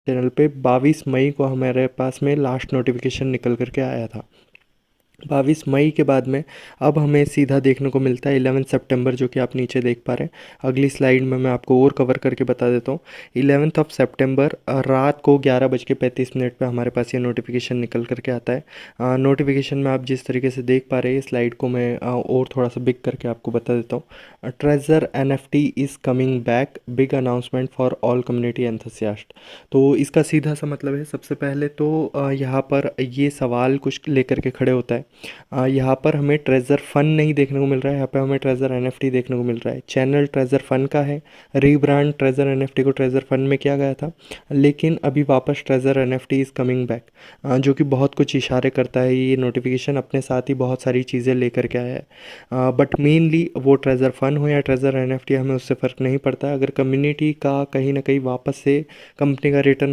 Channel पे 22 मई को हमारे पास में लास्ट नोटिफिकेशन निकल करके आया था। 22 मई के बाद में अब हमें सीधा देखने को मिलता है 11 सितंबर, जो कि आप नीचे देख पा रहे हैं। अगली स्लाइड में मैं आपको और कवर करके बता देता हूँ। 11 सितंबर रात को 11:35 पे हमारे पास ये नोटिफिकेशन निकल करके आता है। नोटिफिकेशन में आप जिस तरीके से देख पा रहे हैं, स्लाइड को मैं और थोड़ा सा बिग करके आपको बता देता हूँ। Treasure NFT is coming back, big announcement for all community enthusiast. तो इसका सीधा सा मतलब है, सबसे पहले तो यहाँ पर ये सवाल कुछ लेकर के खड़े होता है। यहाँ पर हमें ट्रेजर फन नहीं देखने को मिल रहा है, यहाँ पे हमें ट्रेजर एनएफटी देखने को मिल रहा है। चैनल ट्रेजर फन का है, रीब्रांड ट्रेजर एनएफटी को ट्रेजर फन में किया गया था, लेकिन अभी वापस treasure NFT is coming back, जो कि बहुत कुछ इशारे करता है। ये नोटिफिकेशन अपने साथ ही बहुत सारी चीज़ें लेकर के आया है। बट मेनली वो ट्रेजर फन हो या ट्रेजर एनएफटी, हमें उससे फ़र्क नहीं पड़ता। अगर कम्युनिटी का कहीं ना कहीं वापस से कंपनी का रिटर्न